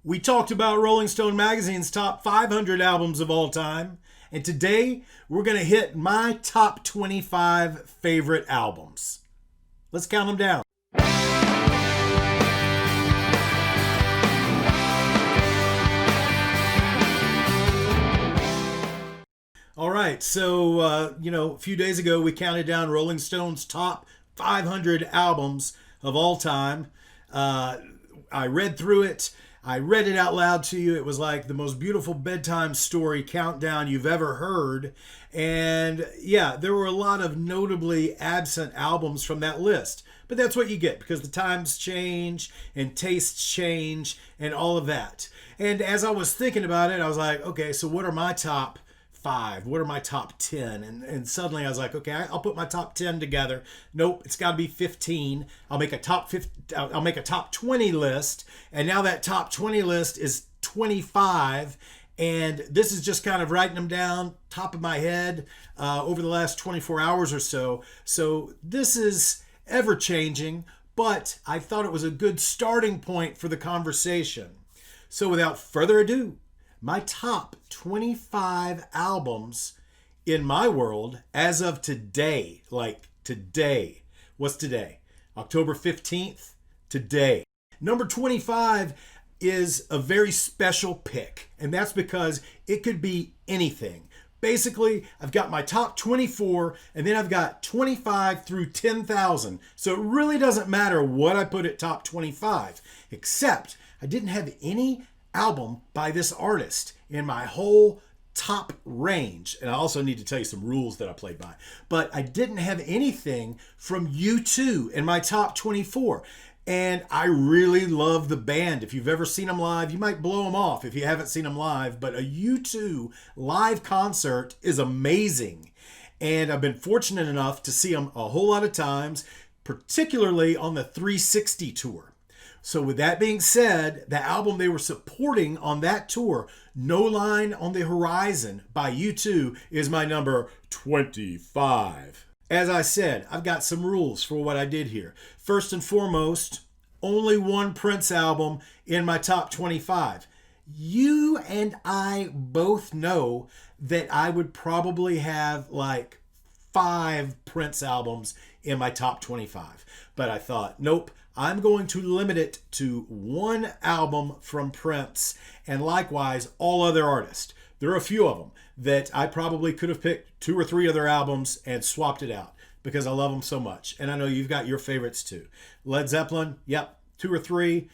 We talked about Rolling Stone Magazine's top 500 albums of all time, and today we're going to hit my top 25 favorite albums. Let's count them down. All right, so, a few days ago we counted down Rolling Stone's top 500 albums of all time. I read through it. I read it out loud to you. It was like the most beautiful bedtime story countdown you've ever heard. And yeah, there were a lot of notably absent albums from that list. But that's what you get because the times change and tastes change and all of that. And as I was thinking about it, I was like, okay, so what are my top 5? What are my top 10? And suddenly I was like, okay, I'll put my top 10 together. Nope, it's got to be 15. I'll make a top 20 list, and now that top 20 list is 25. And this is just kind of writing them down top of my head over the last 24 hours or so. So this is ever changing, but I thought it was a good starting point for the conversation. So without further ado, my top 25 albums in my world as of today. Like today. What's today? October 15th? Today. Number 25 is a very special pick, and that's because it could be anything. Basically, I've got my top 24, and then I've got 25 through 10,000. So it really doesn't matter what I put at top 25, except I didn't have any album by this artist in my whole top range. And I also need to tell you some rules that I played by. But I didn't have anything from U2 in my top 24. And I really love the band. If you've ever seen them live, you might blow them off if you haven't seen them live. But a U2 live concert is amazing. And I've been fortunate enough to see them a whole lot of times, particularly on the 360 tour. So with that being said, the album they were supporting on that tour, No Line on the Horizon by U2, is my number 25. As I said, I've got some rules for what I did here. First and foremost, only one Prince album in my top 25. You and I both know that I would probably have like 5 Prince albums in my top 25. But I thought, nope, I'm going to limit it to one album from Prince and likewise all other artists. There are a few of them that I probably could have picked 2 or 3 other albums and swapped it out because I love them so much. And I know you've got your favorites too. Led Zeppelin, yep, 2 or 3.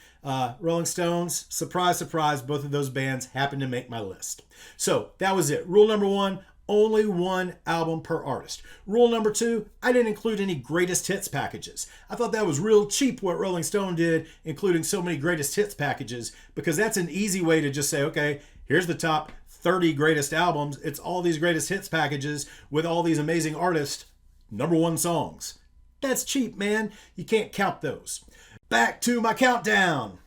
Rolling Stones, surprise, surprise, both of those bands happened to make my list. So that was it. Rule number 1, only one album per artist. Rule number 2, I didn't include any greatest hits packages. I thought that was real cheap what Rolling Stone did, including so many greatest hits packages, because that's an easy way to just say, okay, here's the top 30 greatest albums. It's all these greatest hits packages with all these amazing artists, number 1 songs. That's cheap, man. You can't count those. Back to my countdown.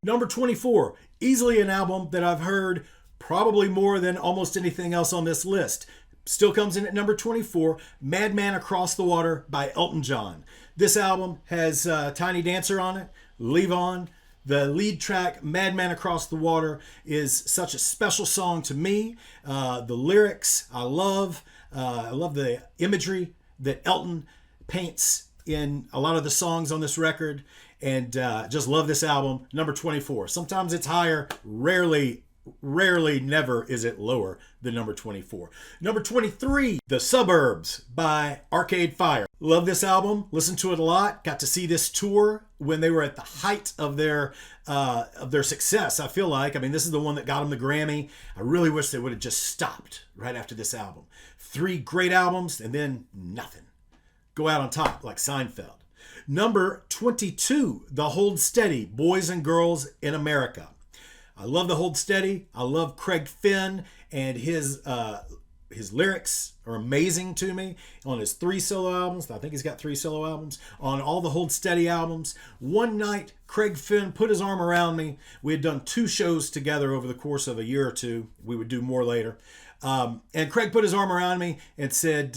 Number 24, easily an album that I've heard probably more than almost anything else on this list. Still comes in at number 24, Madman Across the Water by Elton John. This album has Tiny Dancer on it, Levon. The lead track, Madman Across the Water, is such a special song to me. The lyrics, I love the imagery that Elton paints in a lot of the songs on this record, and just love this album. Number 24. Sometimes it's higher, rarely, never is it lower than number 24. Number 23, The Suburbs by Arcade Fire. Love this album. Listened to it a lot. Got to see this tour when they were at the height of their success, I feel like. I mean, this is the one that got them the Grammy. I really wish they would have just stopped right after this album. 3 great albums and then nothing. Go out on top like Seinfeld. Number 22, The Hold Steady, Boys and Girls in America. I love The Hold Steady. I love Craig Finn, and his lyrics are amazing to me on his 3 solo albums. I think he's got 3 solo albums. On all the Hold Steady albums. One night, Craig Finn put his arm around me. We had done 2 shows together over the course of a year or 2. We would do more later. And Craig put his arm around me and said,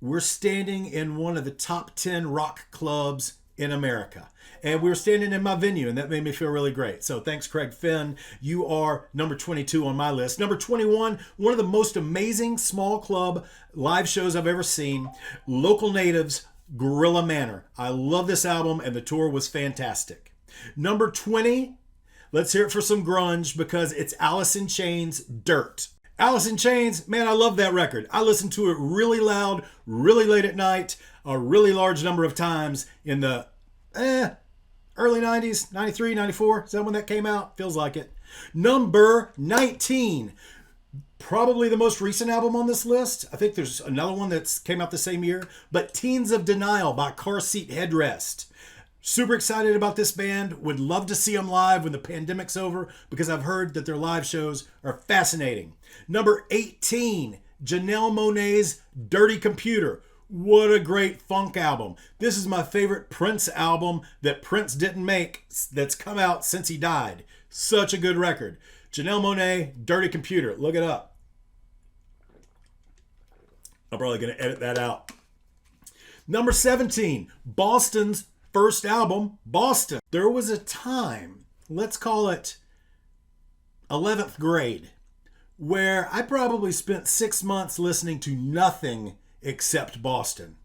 we're standing in one of the top 10 rock clubs in America. And we were standing in my venue, and that made me feel really great. So thanks, Craig Finn. You are number 22 on my list. Number 21, one of the most amazing small club live shows I've ever seen. Local Natives, Gorilla Manor. I love this album, and the tour was fantastic. Number 20, let's hear it for some grunge, because it's Alice in Chains' Dirt. Alice in Chains, man, I love that record. I listened to it really loud, really late at night, a really large number of times in the early 90s, 93, 94. Is that when that came out? Feels like it. Number 19, probably the most recent album on this list. I think there's another one that came out the same year, but Teens of Denial by Car Seat Headrest. Super excited about this band. Would love to see them live when the pandemic's over, because I've heard that their live shows are fascinating. Number 18, Janelle Monáe's Dirty Computer. What a great funk album. This is my favorite Prince album that Prince didn't make that's come out since he died. Such a good record. Janelle Monáe, Dirty Computer. Look it up. I'm probably going to edit that out. Number 17, Boston's first album, Boston. There was a time, let's call it 11th grade, where I probably spent 6 months listening to nothing except Boston.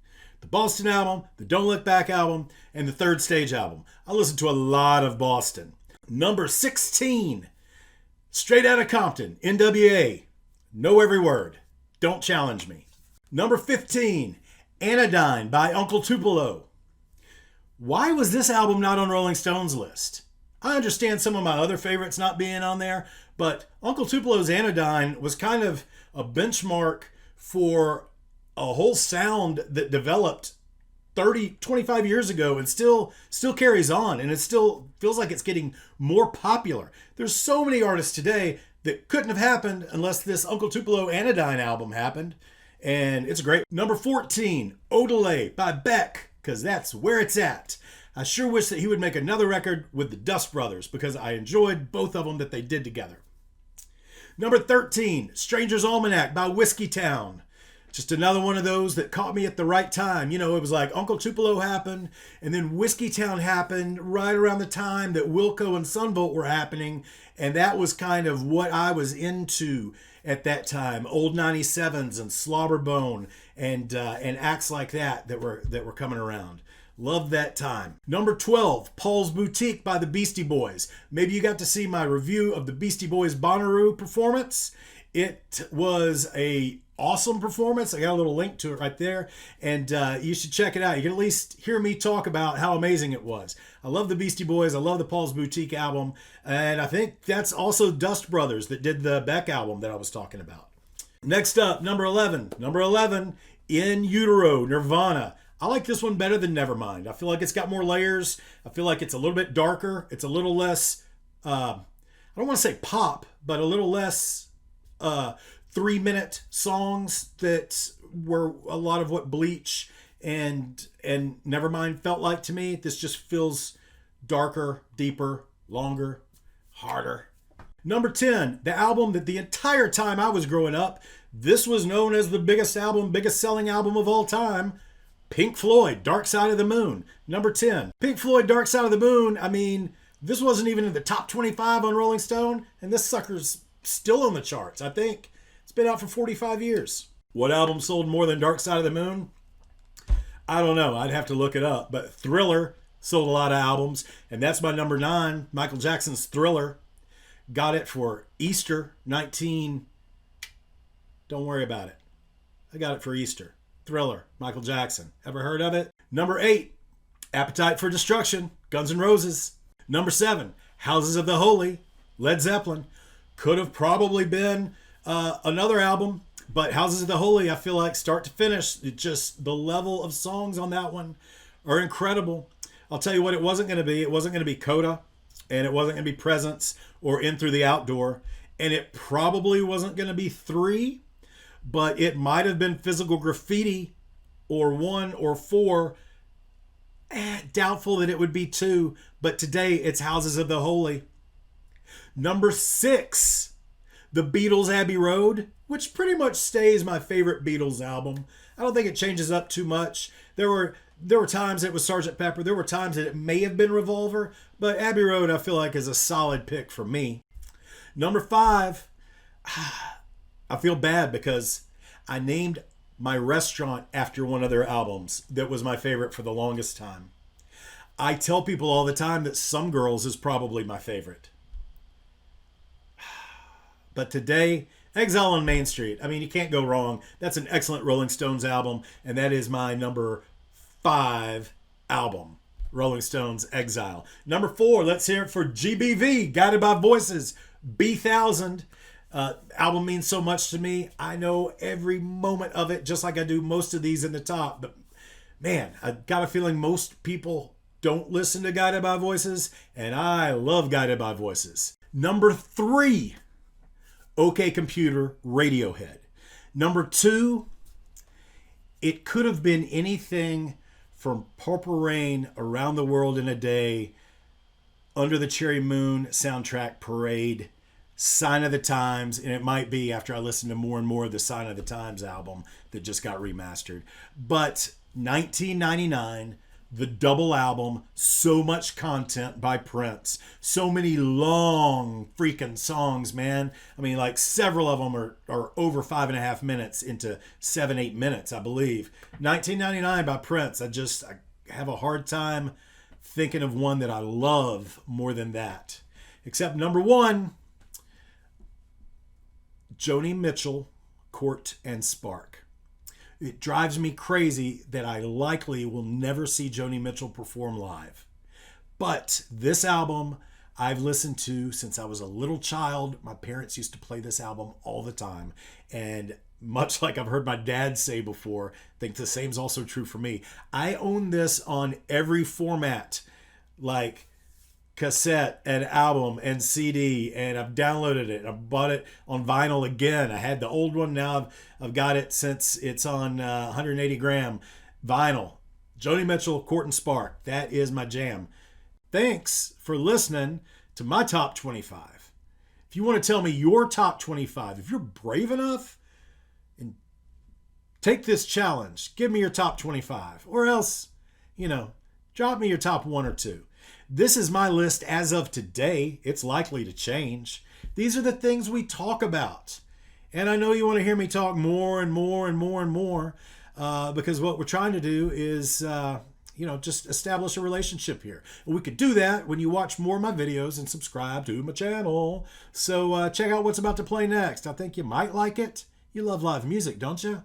The Boston album, the Don't Look Back album, and the Third Stage album. I listened to a lot of Boston. Number 16, Straight Outta Compton, NWA. Know every word. Don't challenge me. Number 15, Anodyne by Uncle Tupelo. Why was this album not on Rolling Stone's list? I understand some of my other favorites not being on there, but Uncle Tupelo's Anodyne was kind of a benchmark for a whole sound that developed 25 years ago and still carries on, and it still feels like it's getting more popular. There's so many artists today that couldn't have happened unless this Uncle Tupelo Anodyne album happened, and it's great. Number 14, Odelay by Beck, because that's where it's at. I sure wish that he would make another record with the Dust Brothers, because I enjoyed both of them that they did together. Number 13, Stranger's Almanac by Whiskey Town. Just another one of those that caught me at the right time. You know, it was like Uncle Tupelo happened, and then Whiskey Town happened right around the time that Wilco and Sunvolt were happening, and that was kind of what I was into at that time. Old 97s and Slobberbone and acts like that were coming around. Loved that time. Number 12, Paul's Boutique by the Beastie Boys. Maybe you got to see my review of the Beastie Boys Bonnaroo performance. It was a awesome performance. I got a little link to it right there, and you should check it out. You can at least hear me talk about how amazing it was. I love the Beastie Boys. I love the Paul's Boutique album, and I think that's also Dust Brothers that did the Beck album that I was talking about. Next up, number 11. Number 11, In Utero, Nirvana. I like this one better than Nevermind. I feel like it's got more layers. I feel like it's a little bit darker. It's a little less, I don't want to say pop, but a little less 3-minute songs that were a lot of what Bleach and Nevermind felt like to me. This just feels darker, deeper, longer, harder. Number 10, the album that the entire time I was growing up, this was known as the biggest selling album of all time, Pink Floyd, Dark Side of the Moon. Number 10, Pink Floyd, Dark Side of the Moon. I mean, this wasn't even in the top 25 on Rolling Stone, and this sucker's still on the charts, I think. It's been out for 45 years. What album sold more than Dark Side of the Moon? I don't know. I'd have to look it up. But Thriller sold a lot of albums, and that's my number 9, Michael Jackson's Thriller. Got it for Easter 19... Don't worry about it. I got it for Easter. Thriller, Michael Jackson. Ever heard of it? Number 8, Appetite for Destruction, Guns N' Roses. Number 7, Houses of the Holy, Led Zeppelin. Could have probably been another album, but Houses of the Holy, I feel like start to finish, just the level of songs on that one are incredible. I'll tell you what it wasn't going to be. It wasn't going to be Coda, and it wasn't going to be Presence or In Through the Outdoor, and it probably wasn't going to be 3, but it might have been Physical Graffiti or 1 or 4. Doubtful that it would be 2, but today it's Houses of the Holy. Number 6, The Beatles' Abbey Road, which pretty much stays my favorite Beatles album. I don't think it changes up too much. There were There were times it was Sergeant Pepper. There were times that it may have been Revolver, but Abbey Road I feel like is a solid pick for me. Number 5, I feel bad because I named my restaurant after one of their albums that was my favorite for the longest time. I tell people all the time that Some Girls is probably my favorite. But today, Exile on Main Street. I mean, you can't go wrong. That's an excellent Rolling Stones album, and that is my number 5 album, Rolling Stones Exile. Number 4, let's hear it for GBV, Guided by Voices, B1000. Album means so much to me. I know every moment of it, just like I do most of these in the top. But man, I got a feeling most people don't listen to Guided by Voices, and I love Guided by Voices. Number 3, OK Computer, Radiohead. Number 2, it could have been anything from Purple Rain, Around the World in a Day, Under the Cherry Moon soundtrack, Parade, Sign of the Times, and it might be after I listen to more and more of the Sign of the Times album that just got remastered. But 1999, the double album, so much content by Prince, so many long freaking songs, man. I mean, like several of them are over 5.5 minutes into 7-8 minutes, I believe. 1999 by Prince. I have a hard time thinking of one that I love more than that. Except number 1, Joni Mitchell, Court and Spark. It drives me crazy that I likely will never see Joni Mitchell perform live. But this album I've listened to since I was a little child. My parents used to play this album all the time. And much like I've heard my dad say before, I think the same is also true for me. I own this on every format, like cassette and album and CD, and I've downloaded it. I bought it on vinyl again. I had the old one. Now I've got it since it's on 180 gram vinyl. Joni Mitchell, Court and Spark. That is my jam. Thanks for listening to my top 25. If you want to tell me your top 25, if you're brave enough and take this challenge, give me your top 25, or else, drop me your top 1 or 2. This is my list as of today. It's likely to change. These are the things we talk about. And I know you want to hear me talk more and more and more and more because what we're trying to do is, just establish a relationship here. And we could do that when you watch more of my videos and subscribe to my channel. So check out what's about to play next. I think you might like it. You love live music, don't you?